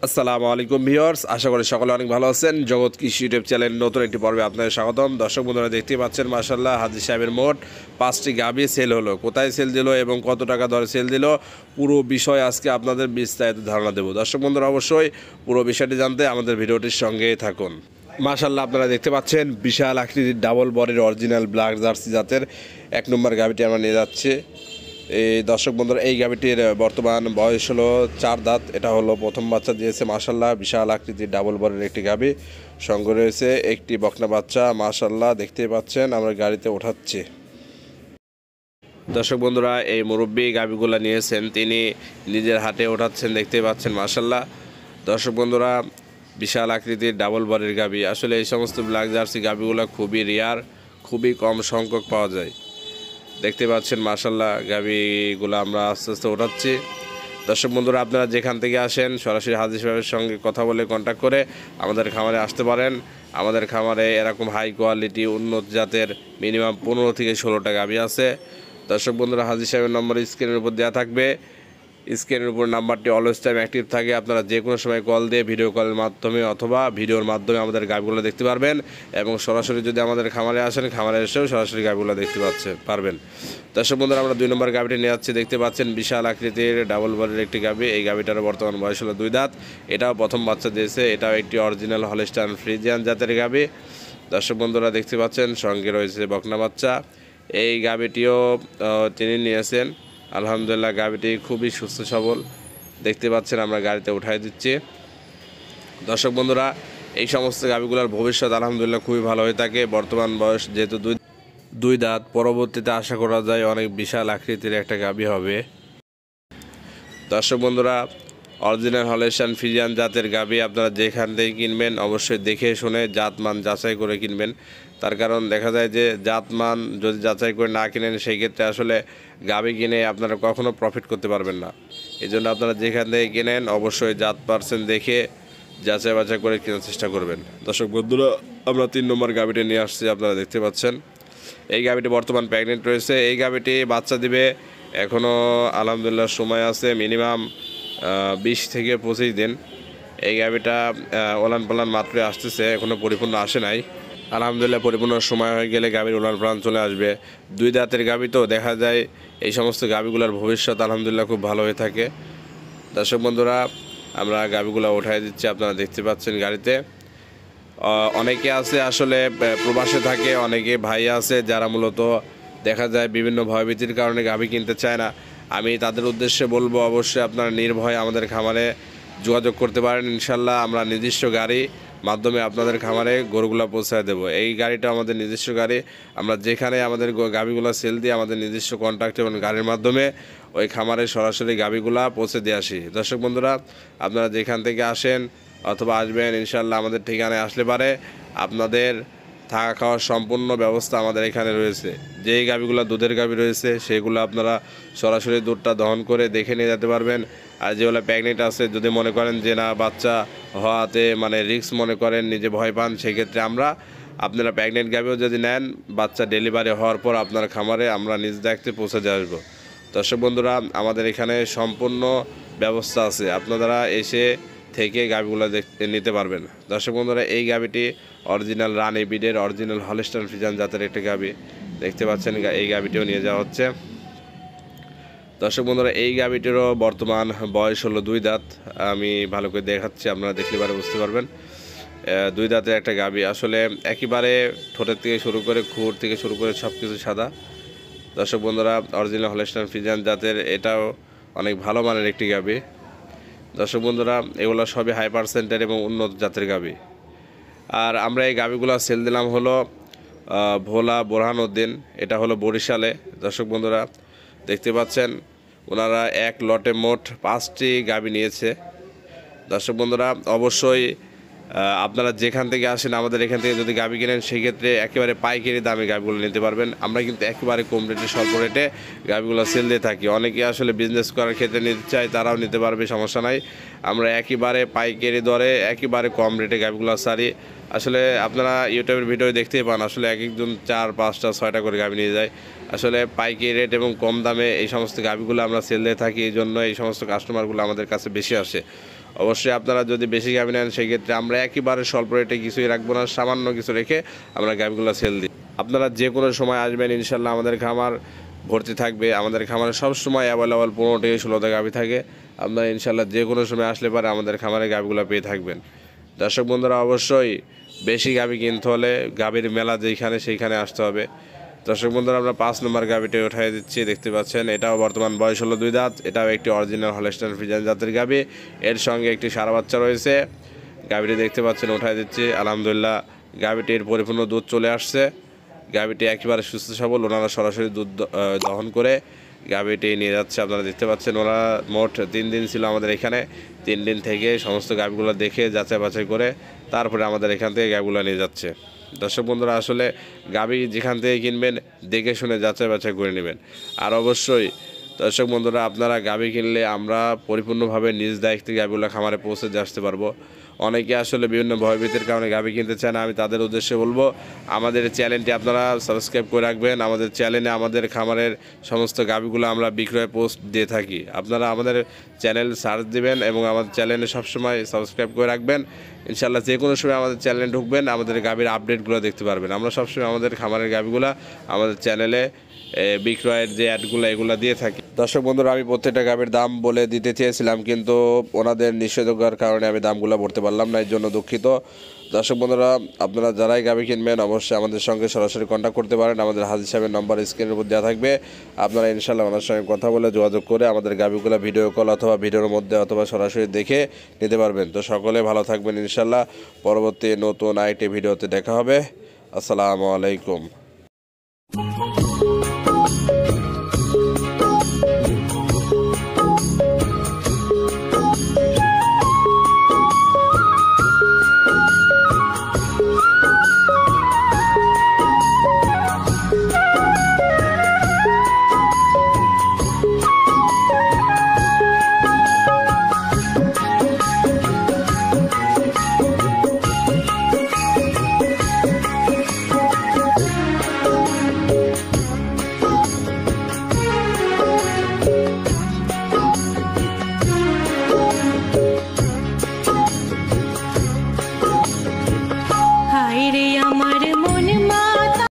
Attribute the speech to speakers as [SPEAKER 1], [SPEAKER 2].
[SPEAKER 1] আসসালামু আলাইকুম ভিউয়ার্স, আশা করি সকলে অনেক ভালো আছেন। জগৎ কৃষি ইউটিউব চ্যানেল নতুন একটি পর্বে আপনাদের স্বাগতম। দর্শক বন্ধুরা, দেখতেই পাচ্ছেন মাশাআল্লাহ হাজী সাহেবের মোট 5টি গাভী সেল হলো। কোথায় সেল দিল এবং কত টাকা দরে সেল দিল, পুরো বিষয় আজকে আপনাদের বিস্তারিত ধারণা দেব। দর্শক বন্ধুরা, অবশ্যই পুরো বিষয়টি জানতে আমাদের ভিডিওটির সঙ্গেই থাকুন। মাশাআল্লাহ, আপনারা দেখতে পাচ্ছেন বিশাল আকৃতির ডাবল বডির অরিজিনাল ব্ল্যাক জার্সি জাতের 1 নম্বর গাভীটি আমরা নিয়ে যাচ্ছি। এই দর্শক বন্ধুরা, এই গাভীটির বর্তমান বয়স হলো 4 দাঁত। এটা হলো প্রথম বাচ্চা দিয়েছে। মাশাআল্লাহ, বিশাল আকৃতির ডাবল বরের একটি গাভী, সঙ্গে রয়েছে একটি বকনা বাচ্চা। মাশাআল্লাহ, দেখতেই পাচ্ছেন আমরা গাড়িতে ওঠাচ্ছি। দর্শক বন্ধুরা, এই মুরব্বী গাভীগুলো নিয়েছেন, তিনি নিজের হাতে ওঠাচ্ছেন, দেখতেই পাচ্ছেন। মাশাআল্লাহ দর্শক বন্ধুরা, বিশাল আকৃতির ডাবল বরের গাভী। আসলে এই সমস্ত ব্ল্যাক জার্সি গাভীগুলো খুবই রেয়ার, খুবই কম সংখ্যক পাওয়া যায়। দেখতে পাচ্ছেন মাশাআল্লাহ, গাভীগুলো আমরা আস্তে আস্তে ওঠাচ্ছি। দর্শক বন্ধুরা, আপনারা যেখান থেকে আসেন সরাসরি হাজী সাহেবের সঙ্গে কথা বলে কন্ট্যাক্ট করে আমাদের খামারে আসতে পারেন। আমাদের খামারে এরকম হাই কোয়ালিটি উন্নত জাতের মিনিমাম 15 থেকে 16টা গাভী আছে। দর্শক বন্ধুরা, হাজী সাহেবের নম্বর স্ক্রিনের উপর দেওয়া থাকবে। স্ক্রিনের উপর নাম্বারটি অলওয়েজ টাইম অ্যাক্টিভ থাকে। আপনারা যে কোনো সময় কল দিয়ে ভিডিও কলের মাধ্যমে অথবা ভিডিওর মাধ্যমে আমাদের গাভীগুলো দেখতে পারবেন, এবং সরাসরি যদি আমাদের খামারে আসেন, খামারে এসেও সরাসরি গাভীগুলো দেখতে পারবেন। দর্শক বন্ধুরা, আমরা 2 নম্বর গাভীটি নিয়ে যাচ্ছি। দেখতে পাচ্ছেন বিশাল আকৃতির ডাবল বরের একটি গাভী। এই গাভীটার বর্তমান বয়স হলো 2 দাঁত। এটাও প্রথম বাচ্চা দিয়েছে। এটাও একটি অরিজিনাল হলস্টাইন ফ্রিজিয়ান জাতের গাভী। দর্শক বন্ধুরা, দেখতে পাচ্ছেন সঙ্গে রয়েছে বকনা বাচ্চা। এই গাভীটিও তিনি নিয়েছেন। আলহামদুলিল্লাহ, গাভীটি খুবই সুস্থ সবল। দেখতে পাচ্ছেন আমরা গাড়িতে উঠাই দিচ্ছি। দর্শক বন্ধুরা, এই সমস্ত গাভীগুলোর ভবিষ্যৎ আলহামদুলিল্লাহ খুবই ভালো হয়ে থাকে। বর্তমান বয়স যেহেতু দুই দাঁত, পরবর্তীতে আশা করা যায় অনেক বিশাল আকৃতির একটা গাভী হবে। দর্শক বন্ধুরা, অরিজিনাল হলস্টাইন ফ্রিজিয়ান জাতের গাভী আপনারা যেখান থেকে কিনবেন অবশ্যই দেখে শুনে জাতমান যাচাই করে কিনবেন। তার কারণ দেখা যায় যে জাতমান যদি যাচাই করে না কিনেন, সেই ক্ষেত্রে আসলে গাভী কিনে আপনারা কখনো প্রফিট করতে পারবেন না। এই জন্য আপনারা যেখান থেকে কিনেন অবশ্যই জাত পার্সেন্ট দেখে যাচাই বাছাই করে কেনার চেষ্টা করবেন। দর্শক বন্ধুরা, আমরা 3 নম্বর গাভীটি নিয়ে আসছি। আপনারা দেখতে পাচ্ছেন এই গাভীটি বর্তমান প্রেগনেন্ট রয়েছে। এই গাভীটি বাচ্চা দিবে, এখনও আলহামদুলিল্লাহ সময় আছে মিনিমাম 20 থেকে 25 দিন। এই গাভীটা ওলান পালান মাত্রই আসতেছে, এখনও পরিপূর্ণ আসে নাই। আলহামদুলিল্লাহ পরিপূর্ণ সময় হয়ে গেলে গাভীর ওলান পালান চলে আসবে। 2 দাঁতের গাভী তো দেখা যায় এই সমস্ত গাভীগুলোর ভবিষ্যৎ আলহামদুলিল্লাহ খুব ভালো হয়ে থাকে। দর্শক বন্ধুরা, আমরা গাভীগুলো উঠাই দিচ্ছি। আপনারা দেখতে পাচ্ছেন গাড়িতে অনেকে আছে আসলে প্রবাসে থাকে, অনেকে ভাই আছে যারা মূলত দেখা যায় বিভিন্ন ভয়ভীতির কারণে গাভী কিনতে চায় না। আমি তাদের উদ্দেশ্যে বলবো, অবশ্যই আপনারা নির্ভয়ে আমাদের খামারে যোগাযোগ করতে পারেন। ইনশাল্লাহ আমরা নিজস্ব গাড়ি মাধ্যমে আপনাদের খামারে গরুগুলো পৌঁছায় দেবো। এই গাড়িটা আমাদের নিজস্ব গাড়ি। আমরা যেখানে আমাদের গাভীগুলো সেল দিই, আমাদের নিজস্ব কন্ট্রাক্ট এবং গাড়ির মাধ্যমে ওই খামারে সরাসরি গাভীগুলো পৌঁছে দিয়ে আসি। দর্শক বন্ধুরা, আপনারা যেখান থেকে আসেন অথবা আসবেন, ইনশাল্লাহ আমাদের ঠিকানায় আসলে পারে আপনাদের থাকা খাওয়ার সম্পূর্ণ ব্যবস্থা আমাদের এখানে রয়েছে। যেই গাভীগুলো দুধের গাভী রয়েছে সেগুলো আপনারা সরাসরি দুধটা দহন করে দেখে নিয়ে যেতে পারবেন। আর যেগুলো প্রেগনেন্ট আছে, যদি মনে করেন যে না বাচ্চা হওয়াতে মানে রিস্ক মনে করেন, নিজে ভয় পান, সেক্ষেত্রে আপনারা প্রেগনেন্ট গাভীও যদি নেন, বাচ্চা ডেলিভারি হওয়ার পর আপনার খামারে আমরা নিজ দায়িত্বে পৌঁছে দিয়ে আসবো। দর্শক বন্ধুরা, আমাদের এখানে সম্পূর্ণ ব্যবস্থা আছে, আপনারা এসে থেকে গাভীগুলো নিতে পারবেন। দর্শক বন্ধুরা, এই গাভীটি অরিজিনাল রানী বিডের অরিজিনাল হলস্টাইন ফ্রিজিয়ান জাতের একটি গাভী। দেখতে পাচ্ছেন এই গাভীটিও নিয়ে যাওয়া হচ্ছে। দর্শক বন্ধুরা, এই গাভীটিরও বর্তমান বয়স হলো 2 দাঁত। আমি ভালো করে দেখাচ্ছি, আপনারা দেখলে পারে বুঝতে পারবেন। 2 দাঁতের একটা গাভী। আসলে একেবারে ঠোঁটের থেকে শুরু করে খুর থেকে শুরু করে সব কিছু সাদা। দর্শক বন্ধুরা, অরিজিনাল হলস্টাইন ফ্রিজিয়ান জাতের এটাও অনেক ভালো মানের একটি গাভী। দর্শক বন্ধুরা, এগুলো সবই হাই পার্সেন্টের এবং উন্নত জাতের গাভী। আর আমরা এই গাভীগুলো সেল দিলাম হলো ভোলা বোরহানউদ্দিন, এটা হলো বরিশালে। দর্শক বন্ধুরা, দেখতে পাচ্ছেন ওনারা এক লটে মোট 5টি গাভী নিয়েছে। দর্শক বন্ধুরা, অবশ্যই আপনারা যেখান থেকে আসেন আমাদের এখান থেকে যদি গাভী কিনেন, সেক্ষেত্রে একেবারে পাইকারি দামে গাভীগুলো নিতে পারবেন। আমরা কিন্তু একেবারে কম রেটে স্বল্প রেটে গাভীগুলো সেল দিয়ে থাকি। অনেকে আসলে বিজনেস করার ক্ষেত্রে নিতে চায়, তারাও নিতে পারবে, সমস্যা নাই। আমরা একেবারে পাইকারি দরে একেবারে কম রেটে গাভীগুলো ছাড়ি। আসলে আপনারা ইউটিউবের ভিডিও দেখতেই পান, আসলে এক একজন 4, 5টা, 6টা করে গাভী নিয়ে যায়। আসলে পাইকারি রেট এবং কম দামে এই সমস্ত গাভীগুলো আমরা সেল দিয়ে থাকি, এই জন্য এই সমস্ত কাস্টমারগুলো আমাদের কাছে বেশি আসে। অবশ্যই আপনারা যদি বেশি গাভী নেন সেক্ষেত্রে আমরা একেবারে স্বল্প রেটে কিছুই রাখবো না, সামান্য কিছু রেখে আমরা গাভীগুলো সেল দিই। আপনারা যে কোনো সময় আসবেন, ইনশাল্লাহ আমাদের খামার ভর্তি থাকবে। আমাদের খামারে সবসময় অ্যাভেলেবল 15 থেকে 16টা গাভী থাকে। আপনারা ইনশাল্লাহ যে কোনো সময় আসলে পারে আমাদের খামারে গাভীগুলো পেয়ে থাকবেন। দর্শক বন্ধুরা, অবশ্যই বেশি গাভী কিনতে হলে গাভীর মেলা যেখানে সেইখানে আসতে হবে। দর্শক বন্ধুরা, আমরা 5 নম্বর গাভীটি উঠাই দিচ্ছি, দেখতে পাচ্ছেন। এটাও বর্তমান বয়স হলো 2 দাঁত। এটাও একটি অরিজিনাল হলস্টাইন ফ্রিজিয়ান জাতের গাভী, এর সঙ্গে একটি সারা বাচ্চা রয়েছে। গাভীটি দেখতে পাচ্ছেন, উঠাই দিচ্ছি। আলহামদুলিল্লাহ গাভীটির পরিপূর্ণ দুধ চলে আসছে। গাভীটি একেবারে সুস্থ সবল, ওনারা সরাসরি দুধ দহন করে গাভীটি নিয়ে যাচ্ছে। আপনারা দেখতে পাচ্ছেন, ওরা মোট 3 দিন ছিল আমাদের এখানে। 3 দিন থেকে সমস্ত গাভীগুলো দেখে যাচাই বাছাই করে তারপরে আমাদের এখান থেকে গাভীগুলো নিয়ে যাচ্ছে। দর্শক বন্ধুরা, আসলে গাভী যেখান থেকে কিনবেন দেখে শুনে যাচাই বাছাই করে নেবেন। আর অবশ্যই দর্শক বন্ধুরা, আপনারা গাভী কিনলে আমরা পরিপূর্ণভাবে নিজ দায়িত্বে গাভীগুলো খামারে পৌঁছে দিয়ে আসতে পারবো। অনেকে আসলে বিভিন্ন ভয়ভীতির কারণে গাভী কিনতে চায় না। আমি তাদের উদ্দেশ্যে বলবো, আমাদের চ্যানেলটি আপনারা সাবস্ক্রাইব করে রাখবেন। আমাদের চ্যানেলে আমাদের খামারের সমস্ত গাভীগুলো আমরা বিক্রয় পোস্ট দিয়ে থাকি। আপনারা আমাদের চ্যানেল সার্চ দিবেন এবং আমাদের চ্যানেলে সবসময় সাবস্ক্রাইব করে রাখবেন। ইনশাল্লাহ যে কোনো সময় আমাদের চ্যানেলে ঢুকবেন, আমাদের গাভীর আপডেটগুলো দেখতে পারবেন। আমরা সবসময় আমাদের খামারের গাভীগুলো আমাদের চ্যানেলে বিক্রয়ের যে অ্যাডগুলো এগুলো দিয়ে থাকি। দর্শক বন্ধুরা, আমি প্রত্যেকটা গাভীর দাম বলে দিতে চেয়েছিলাম, কিন্তু ওনাদের নিষেধাজ্ঞার কারণে আমি দামগুলো বলতে পারলাম না, এর জন্য দুঃখিত। দর্শক বন্ধুরা, আপনারা যারাই গাভী কিনবেন অবশ্যই আমাদের সঙ্গে সরাসরি কন্ট্যাক্ট করতে পারেন। আমাদের হাজি সাহেবের নম্বর স্ক্রিনের উপর দেওয়া থাকবে। আপনারা ইনশাল্লাহ ওনার সঙ্গে কথা বলে যোগাযোগ করে আমাদের গাভীগুলো ভিডিও কল অথবা ভিডিওর মধ্যে অথবা সরাসরি দেখে নিতে পারবেন। তো সকলে ভালো থাকবেন ইনশাল্লাহ। পরবর্তী নতুন আইটি ভিডিওতে দেখা হবে। আসসালামু আলাইকুম।